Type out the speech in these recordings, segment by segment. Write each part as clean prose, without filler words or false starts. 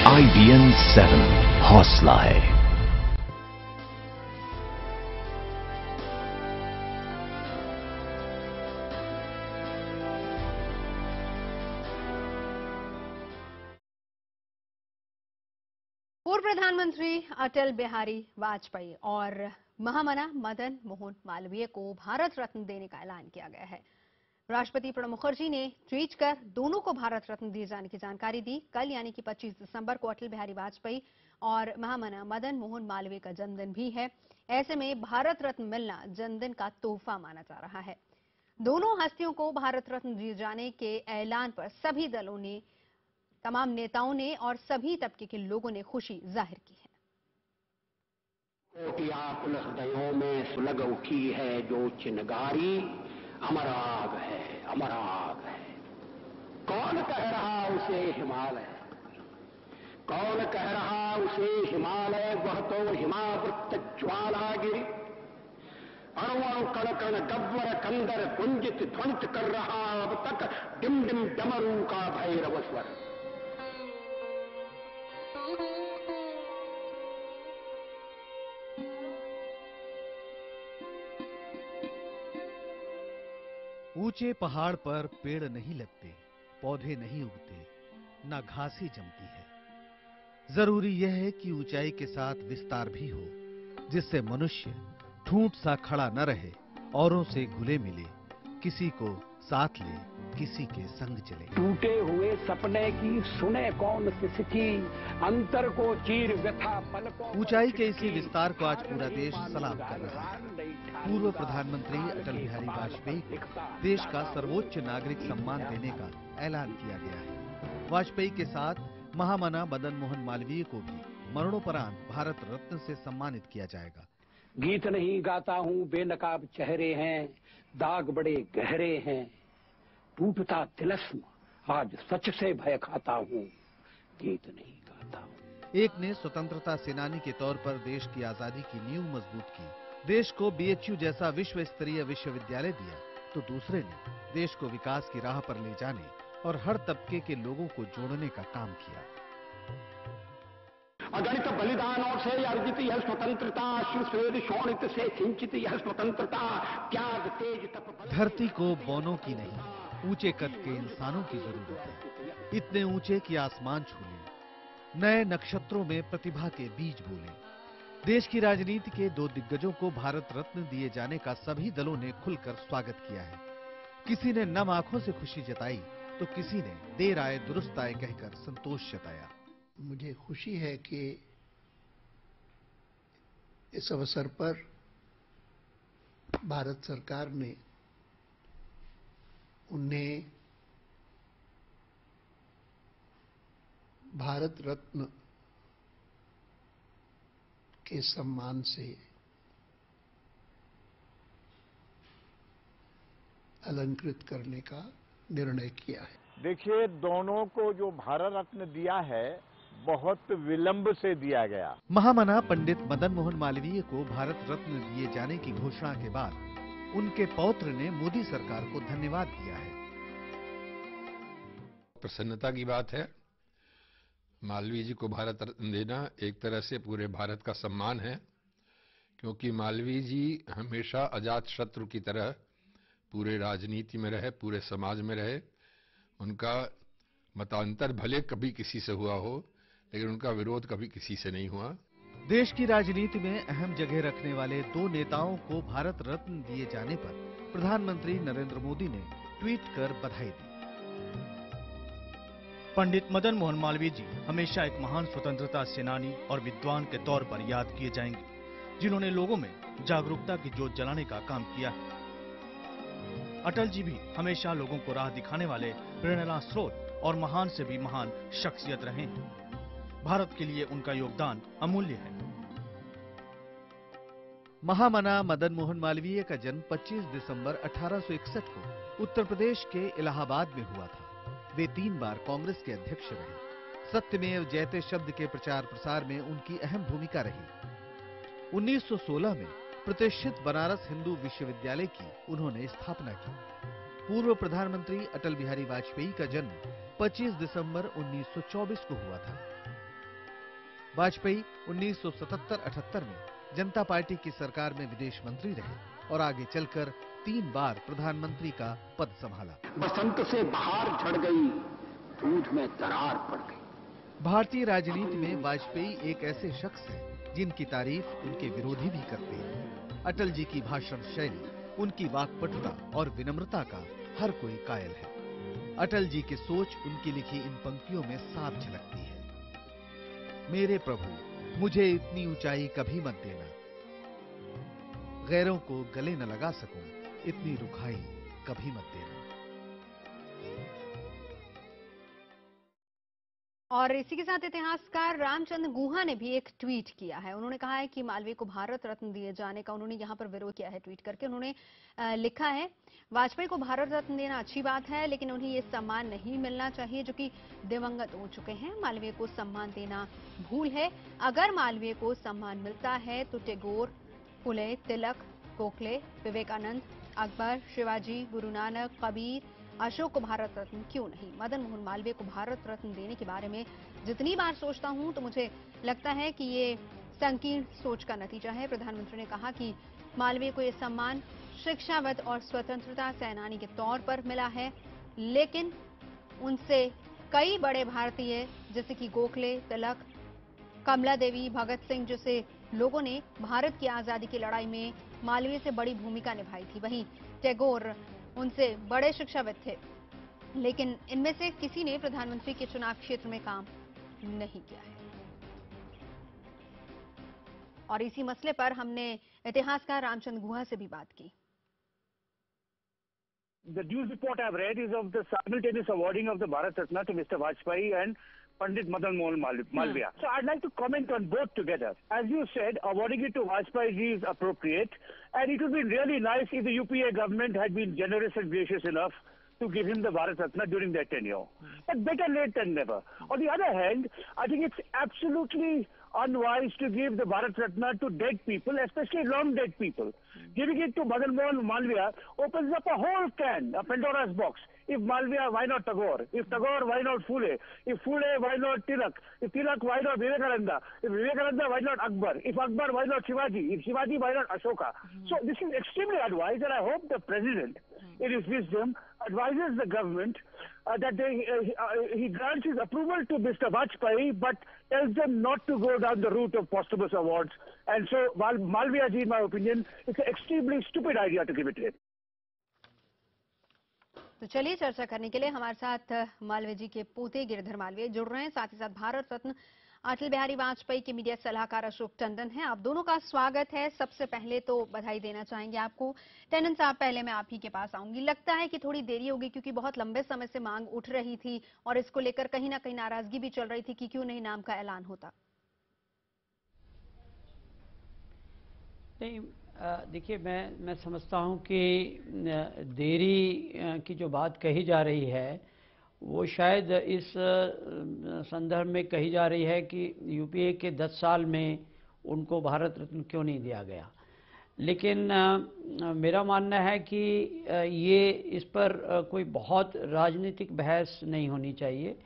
IBN 7 हौसला है। पूर्व प्रधानमंत्री अटल बिहारी वाजपेयी और महामना मदन मोहन मालवीय को भारत रत्न देने का ऐलान किया गया है। राष्ट्रपति प्रणब मुखर्जी ने ट्वीट कर दोनों को भारत रत्न दिए जाने की जानकारी दी। कल यानी कि 25 दिसंबर को अटल बिहारी वाजपेयी और महामना मदन मोहन मालवीय का जन्मदिन भी है। ऐसे में भारत रत्न मिलना जन्मदिन का तोहफा माना जा रहा है। दोनों हस्तियों को भारत रत्न दिए जाने के ऐलान पर सभी दलों ने, तमाम नेताओं ने और सभी तबके के लोगों ने खुशी जाहिर की है। कोटि आकुल हृदयों में सुलग उठी है जो चिनगारी, अमर आग है, अमर आग है। कौन कह रहा उसे हिमालय, कौन कह रहा उसे हिमालय, वह तो हिमावृत ज्वालागिरि। अणु अणु कण कण गव्वर कंदर गुंजित ध्वनित कर रहा अब तक डिम डिम डमरू का भैरव स्वर। ऊंचे पहाड़ पर पेड़ नहीं लगते, पौधे नहीं उगते, ना घास ही जमती है। जरूरी यह है कि ऊंचाई के साथ विस्तार भी हो, जिससे मनुष्य ठूंठ सा खड़ा न रहे, औरों से घुले मिले, किसी को साथ ले, किसी के संग चले। टूटे हुए सपने की सुने कौन किसकी, अंतर को चीर व्यथा पलकों। ऊंचाई के इसी विस्तार को आज पूरा देश सलाम कर रहा है। पूर्व प्रधानमंत्री अटल बिहारी वाजपेयी को देश का सर्वोच्च नागरिक सम्मान देने का ऐलान किया गया है। वाजपेयी के साथ महामना मदन मोहन मालवीय को भी मरणोपरांत भारत रत्न से सम्मानित किया जाएगा। गीत नहीं गाता हूँ, बेनकाब चेहरे हैं, दाग बड़े गहरे हैं, टूटता तिलस्म आज सच से भय खाता हूँ, गीत नहीं गाता हूँ। एक ने स्वतंत्रता सेनानी के तौर पर देश की आजादी की नींव मजबूत की, देश को BHU जैसा विश्व स्तरीय विश्वविद्यालय दिया, तो दूसरे ने देश को विकास की राह पर ले जाने और हर तबके के लोगों को जोड़ने का काम किया। अगणित बलिदानों से अर्जित यह स्वतंत्रता, श्वेत शोणित से सिंचित यह स्वतंत्रता, त्याग तेज तप। धरती को बौनों की नहीं, ऊंचे कद के इंसानों की जरूरत है। इतने ऊंचे कि आसमान छू लें, नए नक्षत्रों में प्रतिभा के बीज बोलें। देश की राजनीति के दो दिग्गजों को भारत रत्न दिए जाने का सभी दलों ने खुलकर स्वागत किया है। किसी ने नम आंखों से खुशी जताई, तो किसी ने देर आए दुरुस्त आए कहकर संतोष जताया। मुझे खुशी है कि इस अवसर पर भारत सरकार ने उन्हें भारत रत्न के सम्मान से अलंकृत करने का निर्णय किया है। देखिए, दोनों को जो भारत रत्न दिया है बहुत विलंब से दिया गया। महामना पंडित मदन मोहन मालवीय को भारत रत्न दिए जाने की घोषणा के बाद उनके पौत्र ने मोदी सरकार को धन्यवाद दिया है। प्रसन्नता की बात है। मालवीय जी को भारत रत्न देना एक तरह से पूरे भारत का सम्मान है, क्योंकि मालवीय जी हमेशा अजात शत्रु की तरह पूरे राजनीति में रहे, पूरे समाज में रहे। उनका मतांतर भले कभी किसी से हुआ हो, लेकिन उनका विरोध कभी किसी से नहीं हुआ। देश की राजनीति में अहम जगह रखने वाले दो नेताओं को भारत रत्न दिए जाने पर प्रधानमंत्री नरेंद्र मोदी ने ट्वीट कर बधाई दी। पंडित मदन मोहन मालवीय जी हमेशा एक महान स्वतंत्रता सेनानी और विद्वान के तौर पर याद किए जाएंगे, जिन्होंने लोगों में जागरूकता की जोत जलाने का काम किया है। अटल जी भी हमेशा लोगों को राह दिखाने वाले प्रेरणा स्रोत और महान से भी महान शख्सियत रहे हैं। भारत के लिए उनका योगदान अमूल्य है। महामना मदन मोहन मालवीय का जन्म 25 दिसंबर 1861 को उत्तर प्रदेश के इलाहाबाद में हुआ था। वे 3 बार कांग्रेस के अध्यक्ष रहे। सत्यमेव जयते शब्द के प्रचार प्रसार में उनकी अहम भूमिका रही। 1916 में प्रतिष्ठित बनारस हिंदू विश्वविद्यालय की उन्होंने स्थापना की। पूर्व प्रधानमंत्री अटल बिहारी वाजपेयी का जन्म 25 दिसंबर 1924 को हुआ था। वाजपेयी 1977-78 में जनता पार्टी की सरकार में विदेश मंत्री रहे और आगे चलकर 3 बार प्रधानमंत्री का पद संभाला। बसंत से बहार झड़ गई, दूध में दरार पड़ गई। भारतीय राजनीति में वाजपेयी एक ऐसे शख्स हैं जिनकी तारीफ उनके विरोधी भी करते हैं। अटल जी की भाषण शैली, उनकी वाक्पटुता और विनम्रता का हर कोई कायल है। अटल जी की सोच उनकी लिखी इन पंक्तियों में साफ झलकती है। मेरे प्रभु, मुझे इतनी ऊंचाई कभी मत देना, गैरों को गले न लगा सकूं, इतनी रुखाई कभी मत देना। और इसी के साथ इतिहासकार रामचंद्र गुहा ने भी एक ट्वीट किया है। उन्होंने कहा है कि मालवीय को भारत रत्न दिए जाने का उन्होंने यहां पर विरोध किया है। ट्वीट करके उन्होंने लिखा है, वाजपेयी को भारत रत्न देना अच्छी बात है, लेकिन उन्हें ये सम्मान नहीं मिलना चाहिए जो कि दिवंगत हो चुके हैं। मालवीय को सम्मान देना भूल है। अगर मालवीय को सम्मान मिलता है तो टैगोर, फुले, तिलक, गोखले, विवेकानंद, अकबर, शिवाजी, गुरु नानक, कबीर, अशोक को भारत रत्न क्यों नहीं। मदन मोहन मालवीय को भारत रत्न देने के बारे में जितनी बार सोचता हूं तो मुझे लगता है कि ये संकीर्ण सोच का नतीजा है। प्रधानमंत्री ने कहा कि मालवीय को ये सम्मान शिक्षाविद और स्वतंत्रता सेनानी के तौर पर मिला है, लेकिन उनसे कई बड़े भारतीय जैसे कि गोखले, तिलक, कमला देवी, भगत सिंह जैसे लोगों ने भारत की आजादी की लड़ाई में मालवीय से बड़ी भूमिका निभाई थी। वहीं टैगोर उनसे बड़े शिक्षाविद थे, लेकिन इनमें से किसी ने प्रधानमंत्री के चुनाव क्षेत्र में काम नहीं किया है। और इसी मसले पर हमने इतिहासकार रामचंद्र गुहा से भी बात की। The news report I've read is of the simultaneous awarding of the Bharat Ratna to Mr. Vajpayee and Pandit Madan Mohan Malviya. So I'd like to comment on both together. As you said, awarding it to Vajpayee is appropriate, and it would be really nice if the UPA government had been generous and gracious enough to give him the Bharat Ratna during their tenure. But better late than never. On the other hand, I think it's absolutely unwise to give the Bharat Ratna to dead people, especially long dead people. Giving it to Madan Mohan Malviya opens up a whole can, a Pandora's box. If Malviya, why not Tagore? If Tagore, why not Phule? If Phule, why not Tilak? If Tilak, why not Vivekananda? If Vivekananda, why not Akbar? If Akbar, why not Shivaji? If Shivaji, why not Ashoka? So this is extremely unwise, and I hope the President, in his wisdom, advises the government that he grants his approval to Mr. Vajpayee, but tells them not to go down the route of posthumous awards. And so, Malviya ji, in my opinion, it's an extremely stupid idea to give it to him. तो चलिए चर्चा करने के लिए हमारे साथ मालवीय जी के पोते गिरिधर मालवीय जुड़ रहे हैं। साथ ही साथ भारत रत्न अटल बिहारी वाजपेयी के मीडिया सलाहकार अशोक टंडन हैं। आप दोनों का स्वागत है। सबसे पहले तो बधाई देना चाहेंगे आपको। टंडन साहब, पहले मैं आप ही के पास आऊंगी। लगता है कि थोड़ी देरी होगी क्योंकि बहुत लंबे समय से मांग उठ रही थी और इसको लेकर कहीं ना कहीं नाराजगी भी चल रही थी कि क्यों नहीं नाम का ऐलान होता। नहीं, देखिए, मैं समझता हूं कि देरी की जो बात कही जा रही है वो शायद इस संदर्भ में कही जा रही है कि यूपीए के 10 साल में उनको भारत रत्न क्यों नहीं दिया गया। लेकिन मेरा मानना है कि ये इस पर कोई बहुत राजनीतिक बहस नहीं होनी चाहिए।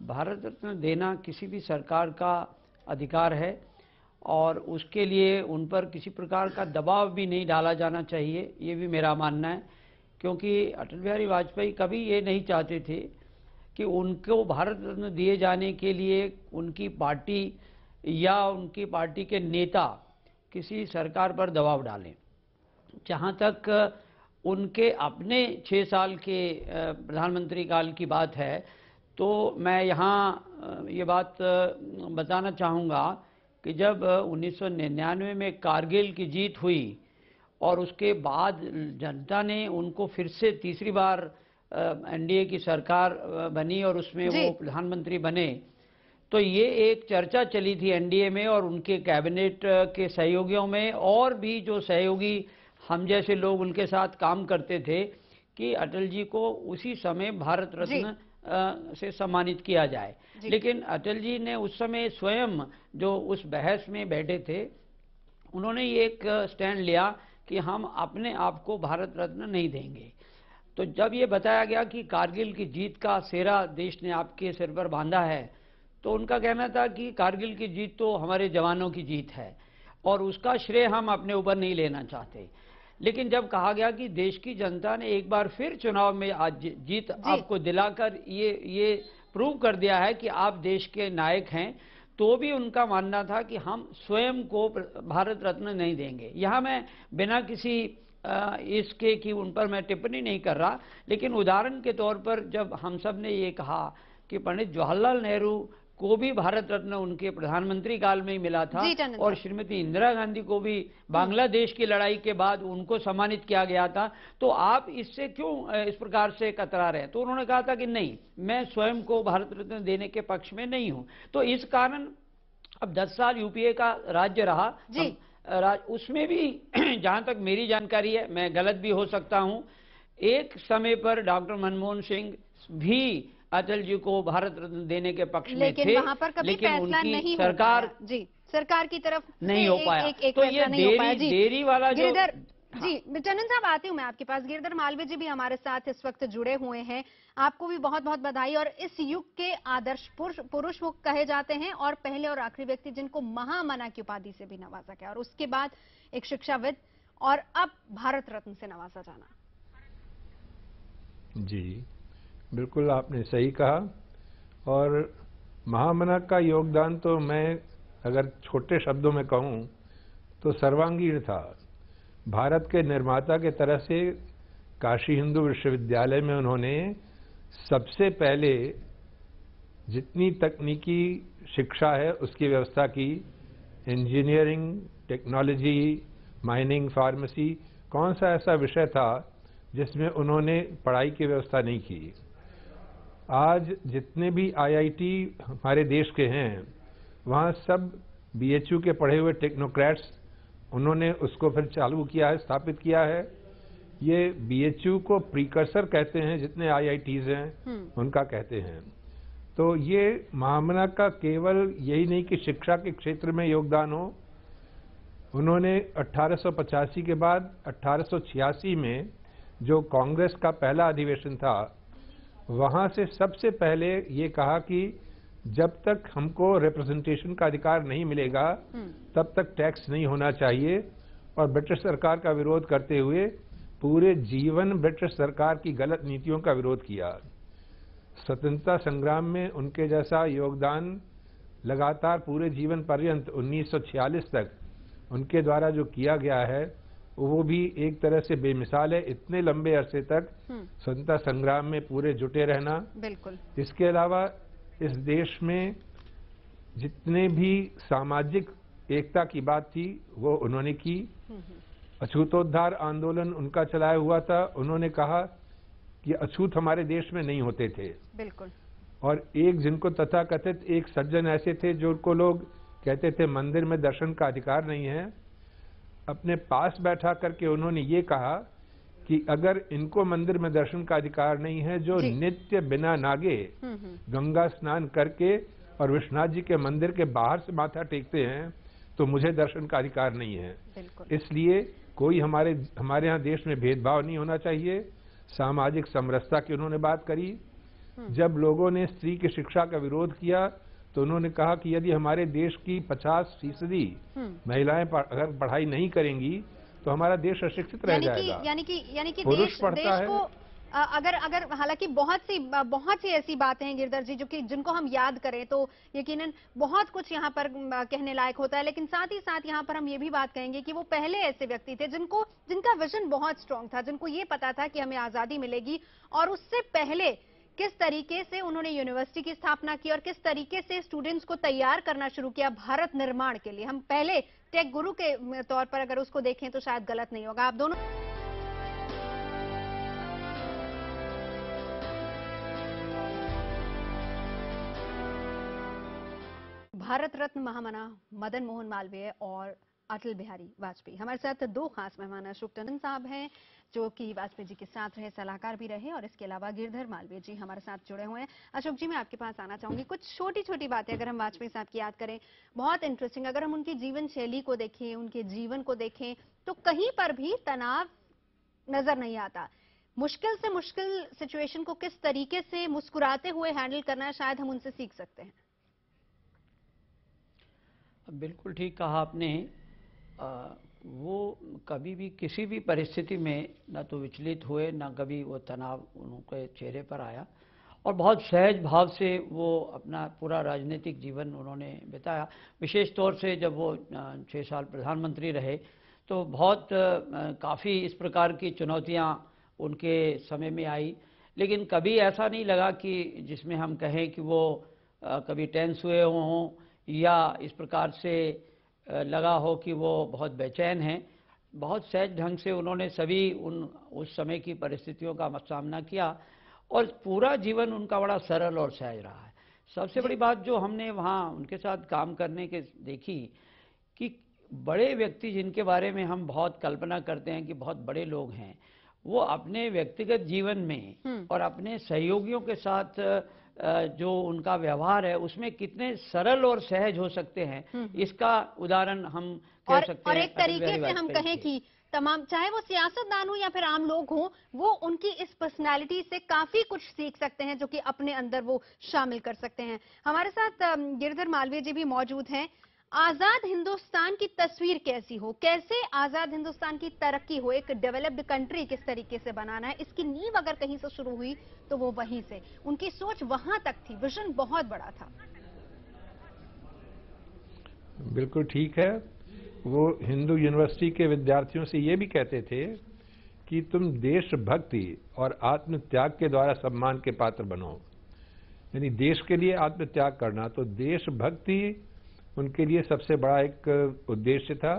भारत रत्न देना किसी भी सरकार का अधिकार है और उसके लिए उन पर किसी प्रकार का दबाव भी नहीं डाला जाना चाहिए, ये भी मेरा मानना है। क्योंकि अटल बिहारी वाजपेयी कभी ये नहीं चाहते थे कि उनको भारत रत्न दिए जाने के लिए उनकी पार्टी या उनकी पार्टी के नेता किसी सरकार पर दबाव डालें। जहाँ तक उनके अपने 6 साल के प्रधानमंत्री काल की बात है, तो मैं यहाँ ये बात बताना चाहूँगा कि जब 1999 में कारगिल की जीत हुई और उसके बाद जनता ने उनको फिर से तीसरी बार एनडीए की सरकार बनी और उसमें वो प्रधानमंत्री बने, तो ये एक चर्चा चली थी एनडीए में और उनके कैबिनेट के सहयोगियों में और भी जो सहयोगी हम जैसे लोग उनके साथ काम करते थे कि अटल जी को उसी समय भारत रत्न से सम्मानित किया जाए। लेकिन अटल जी ने उस समय स्वयं जो उस बहस में बैठे थे, उन्होंने ये एक स्टैंड लिया कि हम अपने आप को भारत रत्न नहीं देंगे। तो जब ये बताया गया कि कारगिल की जीत का सेहरा देश ने आपके सिर पर बांधा है, तो उनका कहना था कि कारगिल की जीत तो हमारे जवानों की जीत है और उसका श्रेय हम अपने ऊपर नहीं लेना चाहते। लेकिन जब कहा गया कि देश की जनता ने एक बार फिर चुनाव में आज जीत आपको दिलाकर ये प्रूव कर दिया है कि आप देश के नायक हैं, तो भी उनका मानना था कि हम स्वयं को भारत रत्न नहीं देंगे। यहाँ मैं बिना किसी इसके कि उन पर मैं टिप्पणी नहीं कर रहा, लेकिन उदाहरण के तौर पर जब हम सब ने ये कहा कि पंडित जवाहरलाल नेहरू को भी भारत रत्न उनके प्रधानमंत्री काल में ही मिला था और श्रीमती इंदिरा गांधी को भी बांग्लादेश की लड़ाई के बाद उनको सम्मानित किया गया था, तो आप इससे क्यों इस प्रकार से कतरा रहे? तो उन्होंने कहा था कि नहीं, मैं स्वयं को भारत रत्न देने के पक्ष में नहीं हूं। तो इस कारण अब 10 साल यूपीए का राज्य रहा, उसमें भी जहां तक मेरी जानकारी है, मैं गलत भी हो सकता हूं, एक समय पर डॉक्टर मनमोहन सिंह भी अटल जी को भारत रत्न देने के पक्ष में थे, वहां पर कभी लेकिन फैसला उनकी नहीं सरकार सरकार की तरफ नहीं हो पाया। तो ये देरी वाला जो जी चंदन साहब, आती हूँ मैं आपके पास। गिरधर मालवीय जी भी हमारे साथ इस वक्त जुड़े हुए हैं। आपको भी बहुत बहुत बधाई। और इस युग के आदर्श पुरुष वो कहे जाते हैं और पहले और आखिरी व्यक्ति जिनको महामना की उपाधि से भी नवाजा गया, और उसके बाद एक शिक्षाविद और अब भारत रत्न से नवाजा जाना। जी बिल्कुल, आपने सही कहा। और महामना का योगदान तो मैं अगर छोटे शब्दों में कहूं तो सर्वांगीण था। भारत के निर्माता के तरह से काशी हिंदू विश्वविद्यालय में उन्होंने सबसे पहले जितनी तकनीकी शिक्षा है उसकी व्यवस्था की। इंजीनियरिंग, टेक्नोलॉजी, माइनिंग, फार्मेसी, कौन सा ऐसा विषय था जिसमें उन्होंने पढ़ाई की व्यवस्था नहीं की। आज जितने भी आईआईटी हमारे देश के हैं वहाँ सब बीएचयू के पढ़े हुए टेक्नोक्रेट्स, उन्होंने उसको फिर चालू किया है, स्थापित किया है। ये बीएचयू को प्रीकर्सर कहते हैं, जितने आईआईटीज हैं उनका कहते हैं। तो ये महामना का केवल यही नहीं कि शिक्षा के क्षेत्र में योगदान हो, उन्होंने 1885 के बाद 1886 में जो कांग्रेस का पहला अधिवेशन था वहां से सबसे पहले ये कहा कि जब तक हमको रिप्रेजेंटेशन का अधिकार नहीं मिलेगा तब तक टैक्स नहीं होना चाहिए। और ब्रिटिश सरकार का विरोध करते हुए पूरे जीवन ब्रिटिश सरकार की गलत नीतियों का विरोध किया। स्वतंत्रता संग्राम में उनके जैसा योगदान लगातार पूरे जीवन पर्यंत 1946 तक उनके द्वारा जो किया गया है वो भी एक तरह से बेमिसाल है। इतने लंबे अरसे तक स्वतंत्रता संग्राम में पूरे जुटे रहना। बिल्कुल। इसके अलावा इस देश में जितने भी सामाजिक एकता की बात थी वो उन्होंने की। अछूतोद्धार आंदोलन उनका चलाया हुआ था। उन्होंने कहा कि अछूत हमारे देश में नहीं होते थे। बिल्कुल। और एक जिनको तथाकथित एक सज्जन ऐसे थे जो उनको लोग कहते थे मंदिर में दर्शन का अधिकार नहीं है, अपने पास बैठा करके उन्होंने ये कहा कि अगर इनको मंदिर में दर्शन का अधिकार नहीं है, जो नित्य बिना नागे गंगा स्नान करके और विश्वनाथ जी के मंदिर के बाहर से माथा टेकते हैं, तो मुझे दर्शन का अधिकार नहीं है। इसलिए कोई हमारे यहाँ देश में भेदभाव नहीं होना चाहिए। सामाजिक समरसता की उन्होंने बात करी। जब लोगों ने स्त्री की शिक्षा का विरोध किया तो उन्होंने कहा कि यदि हमारे देश की 50% महिलाएं अगर पढ़ाई नहीं करेंगी तो हमारा देश अशिक्षित रह जाएगा। यानी कि पुरुष पढ़ता है। अगर हालांकि बहुत सी ऐसी बातें हैं गिरधर जी जिनको हम याद करें तो यकीनन बहुत कुछ यहाँ पर कहने लायक होता है, लेकिन साथ ही साथ यहाँ पर हम ये भी बात कहेंगे कि वो पहले ऐसे व्यक्ति थे जिनका विजन बहुत स्ट्रांग था, जिनको ये पता था कि हमें आजादी मिलेगी, और उससे पहले किस तरीके से उन्होंने यूनिवर्सिटी की स्थापना की और किस तरीके से स्टूडेंट्स को तैयार करना शुरू किया भारत निर्माण के लिए। हम पहले टेक गुरु के तौर पर अगर उसको देखें तो शायद गलत नहीं होगा। आप दोनों भारत रत्न महामना मदन मोहन मालवीय और अटल बिहारी वाजपेयी। हमारे साथ दो खास मेहमान अशोक टंडन साहब हैं जो कि वाजपेयी जी के साथ रहे, सलाहकार भी रहे, और इसके अलावा गिरधर मालवीय जी हमारे साथ जुड़े हुए हैं। अशोक जी, मैं आपके पास आना चाहूंगी। कुछ छोटी छोटी बातें अगर हम वाजपेयी साहब की याद करें, बहुत इंटरेस्टिंग। अगर हम उनकी जीवन शैली को देखें, उनके जीवन को देखें, तो कहीं पर भी तनाव नजर नहीं आता। मुश्किल से मुश्किल सिचुएशन को किस तरीके से मुस्कुराते हुए हैंडल करना है, शायद हम उनसे सीख सकते हैं। बिल्कुल ठीक कहा आपने। वो कभी भी किसी भी परिस्थिति में न तो विचलित हुए, न कभी वो तनाव उनके चेहरे पर आया, और बहुत सहज भाव से वो अपना पूरा राजनीतिक जीवन उन्होंने बिताया। विशेष तौर से जब वो 6 साल प्रधानमंत्री रहे तो बहुत काफ़ी इस प्रकार की चुनौतियां उनके समय में आई, लेकिन कभी ऐसा नहीं लगा कि जिसमें हम कहें कि वो कभी टेंस हुए हों या इस प्रकार से लगा हो कि वो बहुत बेचैन हैं। बहुत सहज ढंग से उन्होंने सभी उस समय की परिस्थितियों का सामना किया और पूरा जीवन उनका बड़ा सरल और सहज रहा है। सबसे बड़ी बात जो हमने वहाँ उनके साथ काम करने के देखी कि बड़े व्यक्ति जिनके बारे में हम बहुत कल्पना करते हैं कि बहुत बड़े लोग हैं, वो अपने व्यक्तिगत जीवन में और अपने सहयोगियों के साथ जो उनका व्यवहार है उसमें कितने सरल और सहज हो सकते हैं, इसका उदाहरण हम कह सकते हैं। और एक तरीके से हम कहें कि तमाम, चाहे वो सियासतदान हो या फिर आम लोग हों, वो उनकी इस पर्सनालिटी से काफी कुछ सीख सकते हैं जो कि अपने अंदर वो शामिल कर सकते हैं। हमारे साथ गिरधर मालवीय जी भी मौजूद हैं। आजाद हिंदुस्तान की तस्वीर कैसी हो, कैसे आजाद हिंदुस्तान की तरक्की हो, एक डेवलप्ड कंट्री किस तरीके से बनाना है, इसकी नींव अगर कहीं से शुरू हुई तो वो वहीं से, उनकी सोच वहां तक थी, विजन बहुत बड़ा था। बिल्कुल ठीक है। वो हिंदू यूनिवर्सिटी के विद्यार्थियों से ये भी कहते थे कि तुम देशभक्ति और आत्मत्याग के द्वारा सम्मान के पात्र बनो, यानी देश के लिए आत्मत्याग करना। तो देशभक्ति उनके लिए सबसे बड़ा एक उद्देश्य था।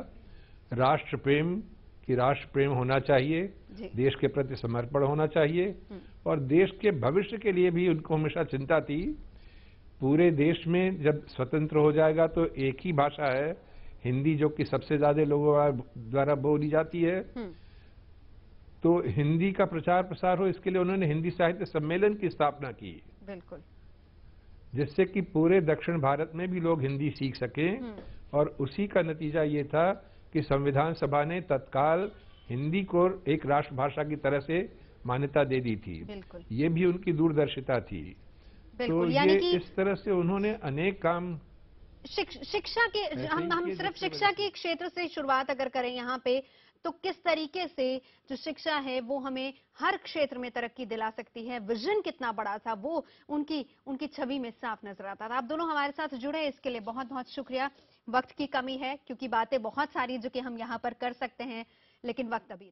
राष्ट्र प्रेम कि राष्ट्र प्रेम होना चाहिए, देश के प्रति समर्पण होना चाहिए, और देश के भविष्य के लिए भी उनको हमेशा चिंता थी। पूरे देश में जब स्वतंत्र हो जाएगा तो एक ही भाषा है हिंदी, जो कि सबसे ज्यादा लोगों द्वारा बोली जाती है, तो हिंदी का प्रचार प्रसार हो, इसके लिए उन्होंने हिंदी साहित्य सम्मेलन की स्थापना की। बिल्कुल, जिससे कि पूरे दक्षिण भारत में भी लोग हिंदी सीख सकें, और उसी का नतीजा ये था कि संविधान सभा ने तत्काल हिंदी को एक राष्ट्रभाषा की तरह से मान्यता दे दी थी। ये भी उनकी दूरदर्शिता थी। तो ये इस तरह से उन्होंने अनेक काम शिक्षा के, हम सिर्फ शिक्षा के क्षेत्र से शुरुआत अगर करें यहाँ पे, तो किस तरीके से जो शिक्षा है वो हमें हर क्षेत्र में तरक्की दिला सकती है, विजन कितना बड़ा था वो उनकी छवि में साफ नजर आता था। आप दोनों हमारे साथ जुड़े, इसके लिए बहुत बहुत शुक्रिया। वक्त की कमी है क्योंकि बातें बहुत सारी जो कि हम यहाँ पर कर सकते हैं, लेकिन वक्त अभी